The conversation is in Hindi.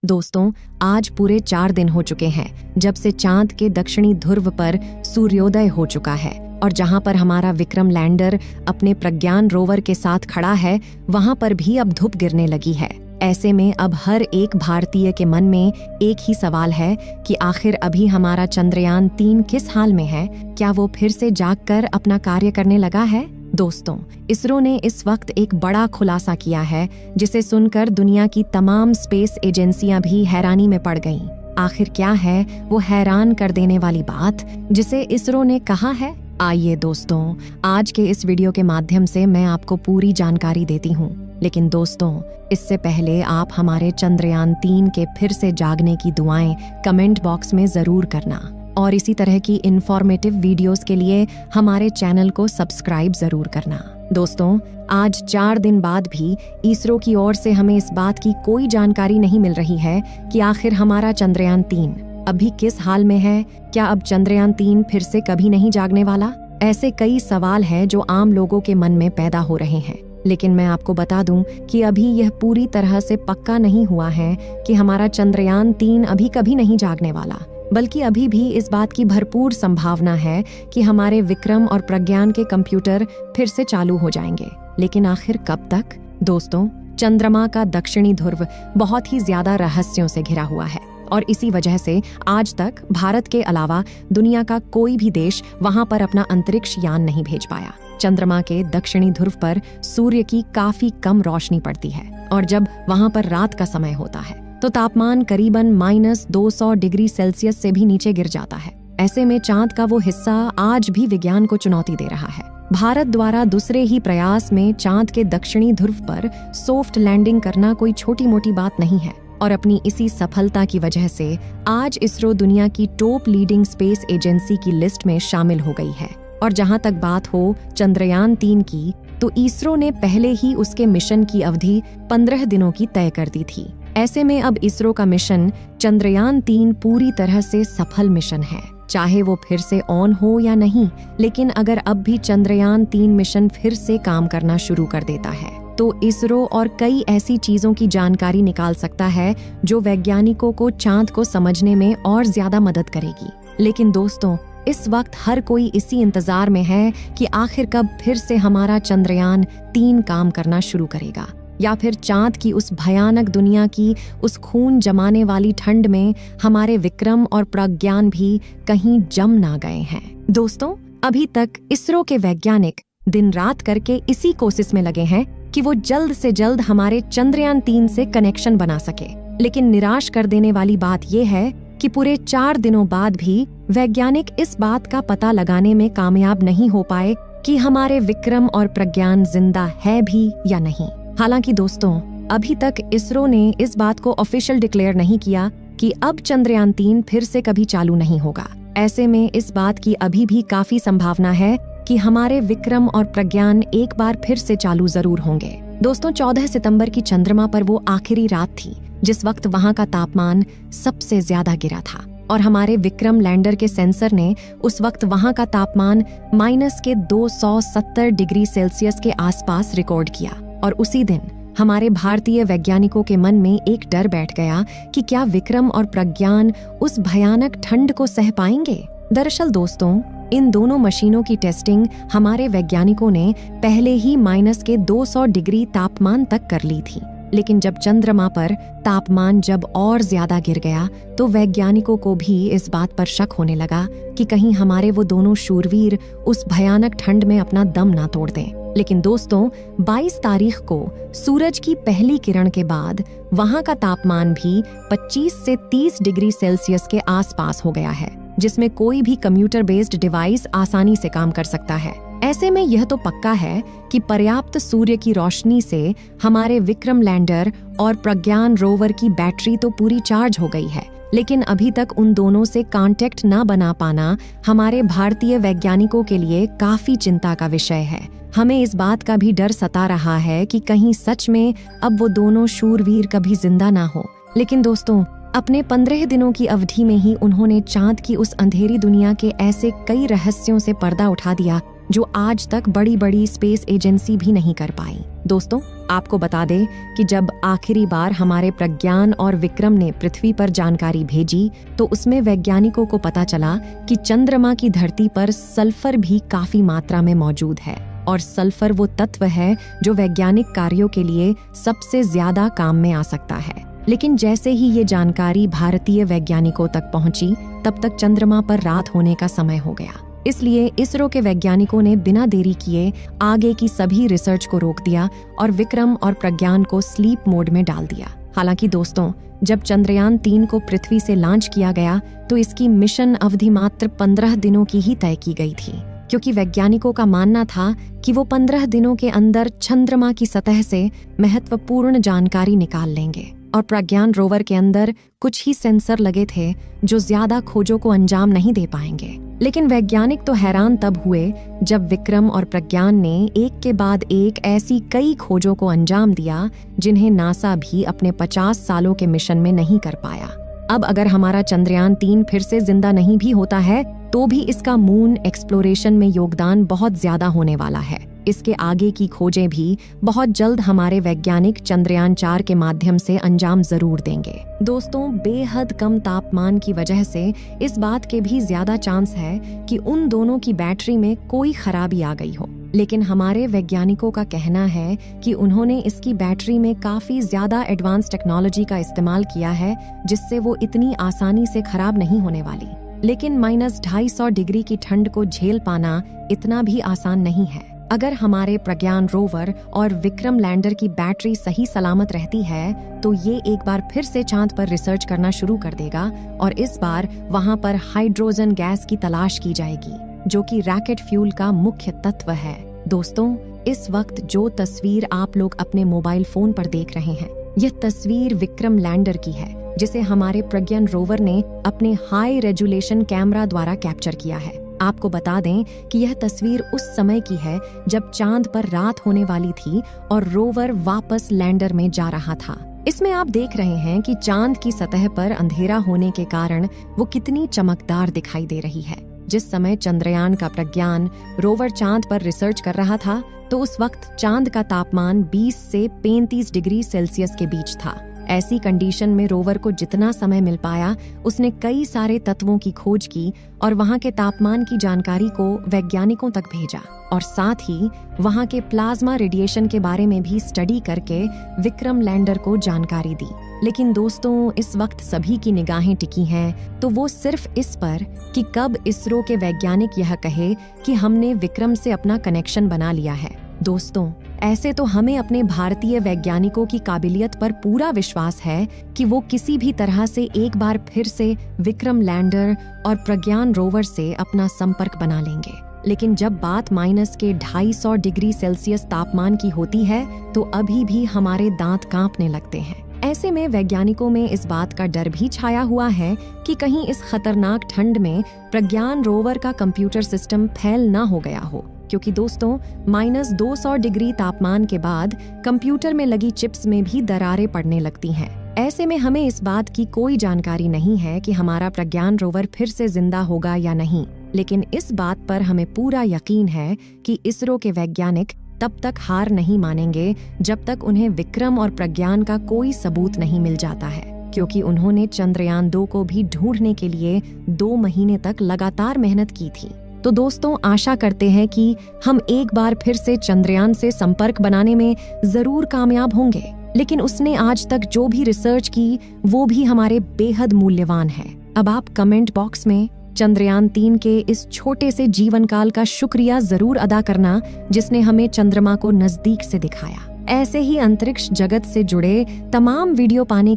दोस्तों, आज पूरे 4 दिन हो चुके हैं जब से चांद के दक्षिणी ध्रुव पर सूर्योदय हो चुका है और जहां पर हमारा विक्रम लैंडर अपने प्रज्ञान रोवर के साथ खड़ा है, वहां पर भी अब धूप गिरने लगी है। ऐसे में अब हर एक भारतीय के मन में एक ही सवाल है कि आखिर अभी हमारा चंद्रयान 3 किस हाल में है? क्या वो फिर से जागकर अपना कार्य करने लगा है? दोस्तों, इसरो ने इस वक्त एक बड़ा खुलासा किया है जिसे सुनकर दुनिया की तमाम स्पेस एजेंसियां भी हैरानी में पड़ गईं। आखिर क्या है वो हैरान कर देने वाली बात जिसे इसरो ने कहा है? आइए दोस्तों, आज के इस वीडियो के माध्यम से मैं आपको पूरी जानकारी देती हूँ। लेकिन दोस्तों, इससे पहले आप हमारे चंद्रयान 3 के फिर से जागने की दुआएं कमेंट बॉक्स में जरूर करना और इसी तरह की इंफॉर्मेटिव वीडियोस के लिए हमारे चैनल को सब्सक्राइब जरूर करना। दोस्तों, आज 4 दिन बाद भी इसरो की ओर से हमें इस बात की कोई जानकारी नहीं मिल रही है कि आखिर हमारा चंद्रयान 3 अभी किस हाल में है। क्या अब चंद्रयान 3 फिर से कभी नहीं जागने वाला? ऐसे कई सवाल हैं जो आम लोगों के मन में पैदा हो रहे हैं। लेकिन मैं आपको बता दूं कि अभी यह पूरी तरह से पक्का नहीं हुआ है कि हमारा चंद्रयान 3 अभी कभी नहीं जागने वाला, बल्कि अभी भी इस बात की भरपूर संभावना है कि हमारे विक्रम और प्रज्ञान के कंप्यूटर फिर से चालू हो जाएंगे। लेकिन आखिर कब तक? दोस्तों, चंद्रमा का दक्षिणी ध्रुव बहुत ही ज्यादा रहस्यों से घिरा हुआ है और इसी वजह से आज तक भारत के अलावा दुनिया का कोई भी देश वहां पर अपना अंतरिक्ष यान नहीं भेज पाया। चंद्रमा के दक्षिणी ध्रुव पर सूर्य की काफी कम रोशनी पड़ती है और जब वहां पर रात का समय होता है तो तापमान करीबन -200 डिग्री सेल्सियस से भी नीचे गिर जाता है। ऐसे में चांद का वो हिस्सा आज भी विज्ञान को चुनौती दे रहा है। भारत द्वारा दूसरे ही प्रयास में चांद के दक्षिणी ध्रुव पर सॉफ्ट लैंडिंग करना कोई छोटी मोटी बात नहीं है और अपनी इसी सफलता की वजह से आज इसरो दुनिया की टॉप लीडिंग स्पेस एजेंसी की लिस्ट में शामिल हो गई है। और जहां तक बात हो चंद्रयान 3 की, तो इसरो ने पहले ही उसके मिशन की अवधि 15 दिनों की तय कर दी थी। ऐसे में अब इसरो का मिशन चंद्रयान 3 पूरी तरह से सफल मिशन है, चाहे वो फिर से ऑन हो या नहीं। लेकिन अगर अब भी चंद्रयान 3 मिशन फिर से काम करना शुरू कर देता है तो इसरो और कई ऐसी चीजों की जानकारी निकाल सकता है जो वैज्ञानिकों को चांद को समझने में और ज्यादा मदद करेगी। लेकिन दोस्तों, इस वक्त हर कोई इसी इंतजार में है कि आखिर कब फिर से हमारा चंद्रयान 3 काम करना शुरू करेगा, या फिर चांद की उस भयानक दुनिया की उस खून जमाने वाली ठंड में हमारे विक्रम और प्रज्ञान भी कहीं जम ना गए हैं। दोस्तों, अभी तक इसरो के वैज्ञानिक दिन रात करके इसी कोशिश में लगे हैं कि वो जल्द से जल्द हमारे चंद्रयान 3 से कनेक्शन बना सके। लेकिन निराश कर देने वाली बात यह है कि पूरे 4 दिनों बाद भी वैज्ञानिक इस बात का पता लगाने में कामयाब नहीं हो पाए कि हमारे विक्रम और प्रज्ञान जिंदा है भी या नहीं। हालांकि दोस्तों, अभी तक इसरो ने इस बात को ऑफिशियल डिक्लेयर नहीं किया कि अब चंद्रयान 3 फिर से कभी चालू नहीं होगा। ऐसे में इस बात की अभी भी काफी संभावना है कि हमारे विक्रम और प्रज्ञान एक बार फिर से चालू जरूर होंगे। दोस्तों, 14 सितंबर की चंद्रमा पर वो आखिरी रात थी जिस वक्त वहां का तापमान सबसे ज्यादा गिरा था और हमारे विक्रम लैंडर के सेंसर ने उस वक्त वहां का तापमान -270 डिग्री सेल्सियस के आसपास रिकॉर्ड किया। और उसी दिन हमारे भारतीय वैज्ञानिकों के मन में एक डर बैठ गया कि क्या विक्रम और प्रज्ञान उस भयानक ठंड को सह पाएंगे। दरअसल दोस्तों, इन दोनों मशीनों की टेस्टिंग हमारे वैज्ञानिकों ने पहले ही -200 डिग्री तापमान तक कर ली थी। लेकिन जब चंद्रमा पर तापमान जब और ज्यादा गिर गया तो वैज्ञानिकों को भी इस बात पर शक होने लगा कि कहीं हमारे वो दोनों शूरवीर उस भयानक ठंड में अपना दम ना तोड़ दें। लेकिन दोस्तों, 22 तारीख को सूरज की पहली किरण के बाद वहां का तापमान भी 25 से 30 डिग्री सेल्सियस के आसपास हो गया है, जिसमें कोई भी कंप्यूटर बेस्ड डिवाइस आसानी से काम कर सकता है। ऐसे में यह तो पक्का है कि पर्याप्त सूर्य की रोशनी से हमारे विक्रम लैंडर और प्रज्ञान रोवर की बैटरी तो पूरी चार्ज हो गई है। लेकिन अभी तक उन दोनों से कांटेक्ट ना बना पाना हमारे भारतीय वैज्ञानिकों के लिए काफी चिंता का विषय है। हमें इस बात का भी डर सता रहा है कि कहीं सच में अब वो दोनों शूरवीर कभी जिंदा ना हो। लेकिन दोस्तों, अपने 15 दिनों की अवधि में ही उन्होंने चांद की उस अंधेरी दुनिया के ऐसे कई रहस्यों से पर्दा उठा दिया जो आज तक बड़ी बड़ी स्पेस एजेंसी भी नहीं कर पाई। दोस्तों, आपको बता दे कि जब आखिरी बार हमारे प्रज्ञान और विक्रम ने पृथ्वी पर जानकारी भेजी तो उसमें वैज्ञानिकों को पता चला कि चंद्रमा की धरती पर सल्फर भी काफी मात्रा में मौजूद है और सल्फर वो तत्व है जो वैज्ञानिक कार्यों के लिए सबसे ज्यादा काम में आ सकता है। लेकिन जैसे ही ये जानकारी भारतीय वैज्ञानिकों तक पहुंची तब तक चंद्रमा पर रात होने का समय हो गया। इसलिए इसरो के वैज्ञानिकों ने बिना देरी किए आगे की सभी रिसर्च को रोक दिया और विक्रम और प्रज्ञान को स्लीप मोड में डाल दिया। हालांकि दोस्तों, जब चंद्रयान 3 को पृथ्वी से लॉन्च किया गया तो इसकी मिशन अवधि मात्र 15 दिनों की ही तय की गई थी, क्योंकि वैज्ञानिकों का मानना था कि वो 15 दिनों के अंदर चंद्रमा की सतह से महत्वपूर्ण जानकारी निकाल लेंगे। और प्रज्ञान रोवर के अंदर कुछ ही सेंसर लगे थे जो ज्यादा खोजों को अंजाम नहीं दे पाएंगे। लेकिन वैज्ञानिक तो हैरान तब हुए जब विक्रम और प्रज्ञान ने एक के बाद एक ऐसी कई खोजों को अंजाम दिया जिन्हें नासा भी अपने 50 सालों के मिशन में नहीं कर पाया। अब अगर हमारा चंद्रयान 3 फिर से जिंदा नहीं भी होता है तो भी इसका मून एक्सप्लोरेशन में योगदान बहुत ज्यादा होने वाला है। इसके आगे की खोजें भी बहुत जल्द हमारे वैज्ञानिक चंद्रयान 4 के माध्यम से अंजाम जरूर देंगे। दोस्तों, बेहद कम तापमान की वजह से इस बात के भी ज्यादा चांस है कि उन दोनों की बैटरी में कोई खराबी आ गई हो। लेकिन हमारे वैज्ञानिकों का कहना है कि उन्होंने इसकी बैटरी में काफी ज्यादा एडवांस टेक्नोलॉजी का इस्तेमाल किया है जिससे वो इतनी आसानी से खराब नहीं होने वाली। लेकिन -250 डिग्री की ठंड को झेल पाना इतना भी आसान नहीं है। अगर हमारे प्रज्ञान रोवर और विक्रम लैंडर की बैटरी सही सलामत रहती है तो ये एक बार फिर से चांद पर रिसर्च करना शुरू कर देगा और इस बार वहां पर हाइड्रोजन गैस की तलाश की जाएगी, जो कि रॉकेट फ्यूल का मुख्य तत्व है। दोस्तों, इस वक्त जो तस्वीर आप लोग अपने मोबाइल फोन पर देख रहे हैं, यह तस्वीर विक्रम लैंडर की है जिसे हमारे प्रज्ञान रोवर ने अपने हाई रेजोल्यूशन कैमरा द्वारा कैप्चर किया है। आपको बता दें कि यह तस्वीर उस समय की है जब चांद पर रात होने वाली थी और रोवर वापस लैंडर में जा रहा था। इसमें आप देख रहे हैं कि चांद की सतह पर अंधेरा होने के कारण वो कितनी चमकदार दिखाई दे रही है। जिस समय चंद्रयान का प्रज्ञान रोवर चांद पर रिसर्च कर रहा था तो उस वक्त चांद का तापमान 20 से 35 डिग्री सेल्सियस के बीच था। ऐसी कंडीशन में रोवर को जितना समय मिल पाया उसने कई सारे तत्वों की खोज की और वहां के तापमान की जानकारी को वैज्ञानिकों तक भेजा और साथ ही वहां के प्लाज्मा रेडिएशन के बारे में भी स्टडी करके विक्रम लैंडर को जानकारी दी। लेकिन दोस्तों, इस वक्त सभी की निगाहें टिकी हैं तो वो सिर्फ इस पर कि कब इसरो के वैज्ञानिक यह कहे कि हमने विक्रम से अपना कनेक्शन बना लिया है। दोस्तों, ऐसे तो हमें अपने भारतीय वैज्ञानिकों की काबिलियत पर पूरा विश्वास है कि वो किसी भी तरह से एक बार फिर से विक्रम लैंडर और प्रज्ञान रोवर से अपना संपर्क बना लेंगे। लेकिन जब बात -250 डिग्री सेल्सियस तापमान की होती है तो अभी भी हमारे दांत कांपने लगते हैं। ऐसे में वैज्ञानिकों में इस बात का डर भी छाया हुआ है कि कहीं इस खतरनाक ठंड में प्रज्ञान रोवर का कंप्यूटर सिस्टम फेल ना हो गया हो, क्योंकि दोस्तों -200 डिग्री तापमान के बाद कंप्यूटर में लगी चिप्स में भी दरारें पड़ने लगती हैं। ऐसे में हमें इस बात की कोई जानकारी नहीं है कि हमारा प्रज्ञान रोवर फिर से जिंदा होगा या नहीं, लेकिन इस बात पर हमें पूरा यकीन है कि इसरो के वैज्ञानिक तब तक हार नहीं मानेंगे जब तक उन्हें विक्रम और प्रज्ञान का कोई सबूत नहीं मिल जाता है, क्योंकि उन्होंने चंद्रयान 2 को भी ढूंढने के लिए 2 महीने तक लगातार मेहनत की थी। तो दोस्तों, आशा करते हैं कि हम एक बार फिर से चंद्रयान से संपर्क बनाने में जरूर कामयाब होंगे। लेकिन उसने आज तक जो भी रिसर्च की वो भी हमारे बेहद मूल्यवान है। अब आप कमेंट बॉक्स में चंद्रयान 3 के इस छोटे से जीवन काल का शुक्रिया जरूर अदा करना जिसने हमें चंद्रमा को नजदीक से दिखाया। ऐसे ही अंतरिक्ष जगत से जुड़े तमाम वीडियो पाने